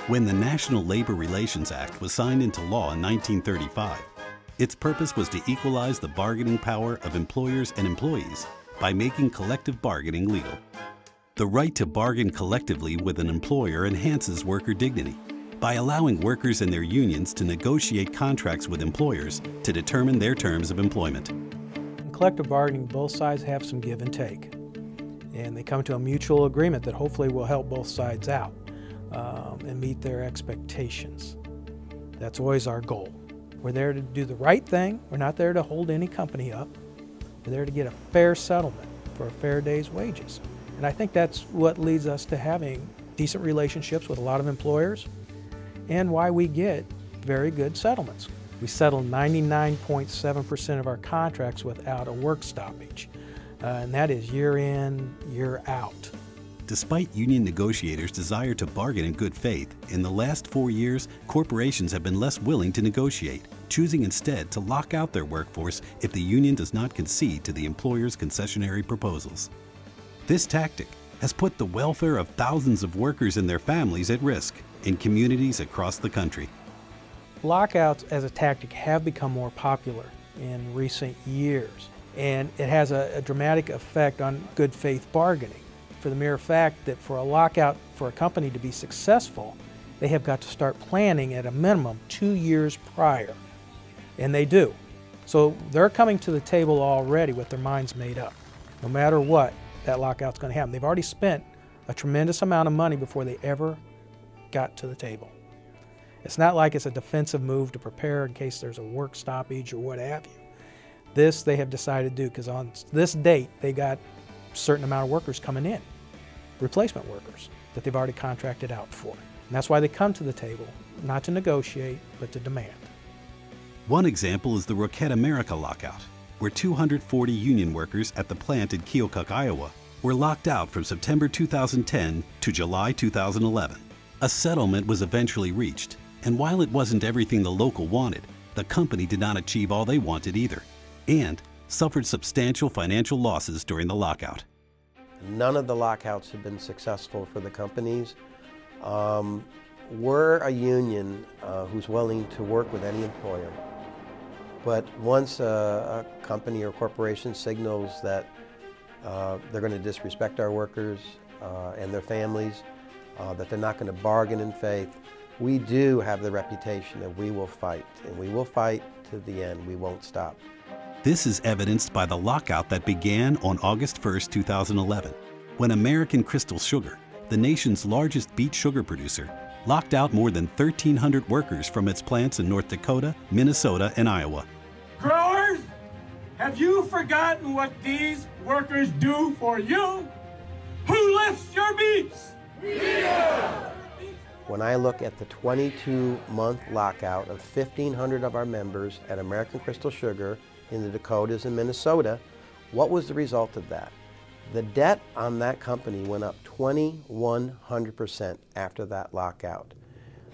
When the National Labor Relations Act was signed into law in 1935, its purpose was to equalize the bargaining power of employers and employees by making collective bargaining legal. The right to bargain collectively with an employer enhances worker dignity by allowing workers and their unions to negotiate contracts with employers to determine their terms of employment. In collective bargaining, both sides have some give and take, and they come to a mutual agreement that hopefully will help both sides out and meet their expectations. That's always our goal. We're there to do the right thing. We're not there to hold any company up. We're there to get a fair settlement for a fair day's wages. And I think that's what leads us to having decent relationships with a lot of employers and why we get very good settlements. We settle 99.7% of our contracts without a work stoppage, and that is year in, year out. Despite union negotiators' desire to bargain in good faith, in the last 4 years, corporations have been less willing to negotiate, choosing instead to lock out their workforce if the union does not concede to the employer's concessionary proposals. This tactic has put the welfare of thousands of workers and their families at risk in communities across the country. Lockouts as a tactic have become more popular in recent years, and it has a dramatic effect on good faith bargaining, for the mere fact that for a lockout for a company to be successful, they have got to start planning at a minimum 2 years prior, and they do. So they're coming to the table already with their minds made up. No matter what, that lockout's going to happen. They've already spent a tremendous amount of money before they ever got to the table. It's not like it's a defensive move to prepare in case there's a work stoppage or what have you. This they have decided to do because on this date they got a certain amount of workers coming in, replacement workers that they've already contracted out for. And that's why they come to the table, not to negotiate, but to demand. One example is the Roquette America lockout, where 240 union workers at the plant in Keokuk, Iowa, were locked out from September 2010 to July 2011. A settlement was eventually reached, and while it wasn't everything the local wanted, the company did not achieve all they wanted either, and suffered substantial financial losses during the lockout. None of the lockouts have been successful for the companies. We're a union who's willing to work with any employer. But once a company or corporation signals that they're going to disrespect our workers and their families, that they're not going to bargain in faith, we do have the reputation that we will fight, and we will fight to the end. We won't stop. This is evidenced by the lockout that began on August 1, 2011, when American Crystal Sugar, the nation's largest beet sugar producer, locked out more than 1,300 workers from its plants in North Dakota, Minnesota, and Iowa. Growers, have you forgotten what these workers do for you? Who lifts your beets? We do! When I look at the 22-month lockout of 1,500 of our members at American Crystal Sugar in the Dakotas and Minnesota, what was the result of that? The debt on that company went up 2,100% after that lockout.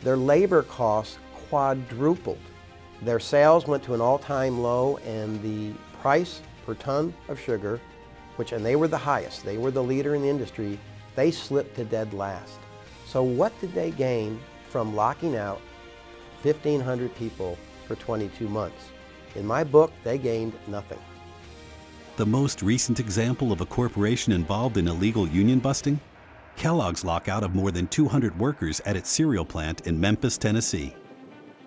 Their labor costs quadrupled. Their sales went to an all-time low, and the price per ton of sugar, and they were the highest, they were the leader in the industry, they slipped to dead last. So what did they gain from locking out 1,500 people for 22 months? In my book, they gained nothing. The most recent example of a corporation involved in illegal union busting? Kellogg's lockout of more than 200 workers at its cereal plant in Memphis, Tennessee.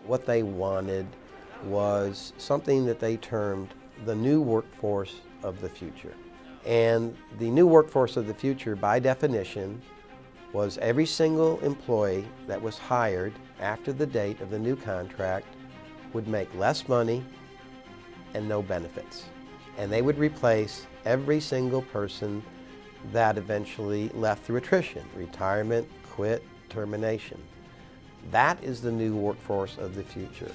What they wanted was something that they termed the new workforce of the future. And the new workforce of the future, by definition, was every single employee that was hired after the date of the new contract would make less money and no benefits. And they would replace every single person that eventually left through attrition, retirement, quit, termination. That is the new workforce of the future.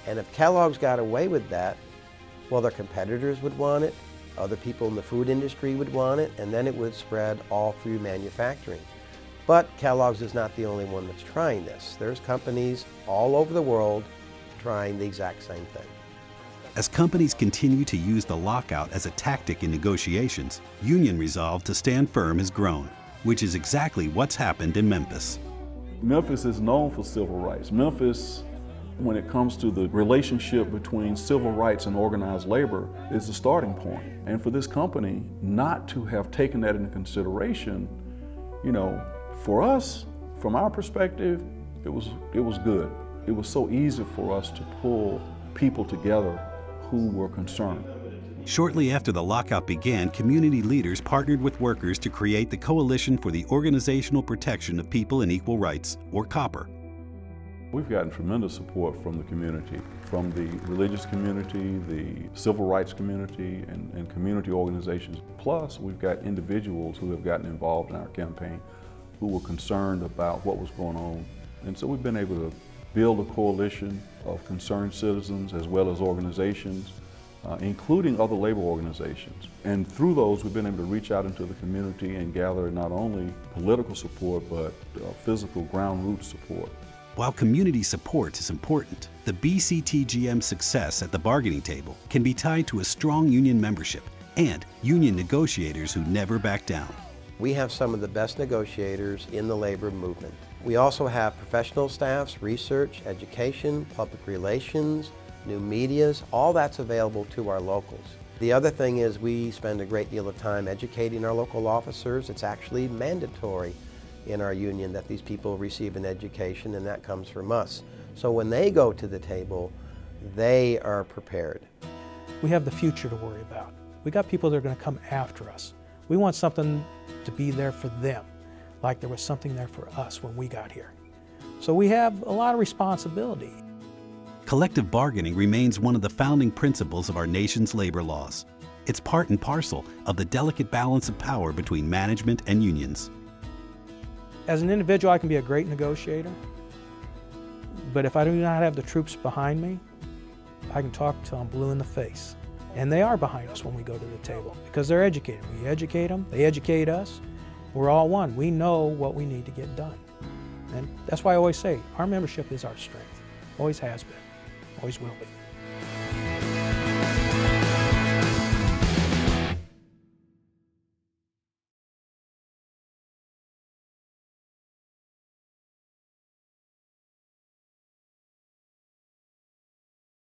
And if Kellogg's got away with that, well, their competitors would want it, other people in the food industry would want it, and then it would spread all through manufacturing. But Kellogg's is not the only one that's trying this. There's companies all over the world trying the exact same thing. As companies continue to use the lockout as a tactic in negotiations, union resolve to stand firm has grown, which is exactly what's happened in Memphis. Memphis is known for civil rights. Memphis, when it comes to the relationship between civil rights and organized labor, is the starting point. And for this company not to have taken that into consideration, you know, for us, from our perspective, it was good. It was so easy for us to pull people together who were concerned. Shortly after the lockout began, community leaders partnered with workers to create the Coalition for the Organizational Protection of People in Equal Rights, or COPPER. We've gotten tremendous support from the community, from the religious community, the civil rights community, and community organizations. Plus, we've got individuals who have gotten involved in our campaign who were concerned about what was going on. And so we've been able to build a coalition of concerned citizens as well as organizations, including other labor organizations. And through those, we've been able to reach out into the community and gather not only political support, but physical ground root support. While community support is important, the BCTGM success at the bargaining table can be tied to a strong union membership and union negotiators who never back down. We have some of the best negotiators in the labor movement. We also have professional staffs, research, education, public relations, new medias, all that's available to our locals. The other thing is we spend a great deal of time educating our local officers. It's actually mandatory in our union that these people receive an education, and that comes from us. So when they go to the table, they are prepared. We have the future to worry about. We got people that are going to come after us. We want something to be there for them, like there was something there for us when we got here. So we have a lot of responsibility. Collective bargaining remains one of the founding principles of our nation's labor laws. It's part and parcel of the delicate balance of power between management and unions. As an individual, I can be a great negotiator, but if I do not have the troops behind me, I can talk till I'm blue in the face. And they are behind us when we go to the table because they're educated. We educate them, they educate us. We're all one. We know what we need to get done. And that's why I always say our membership is our strength. Always has been, always will be.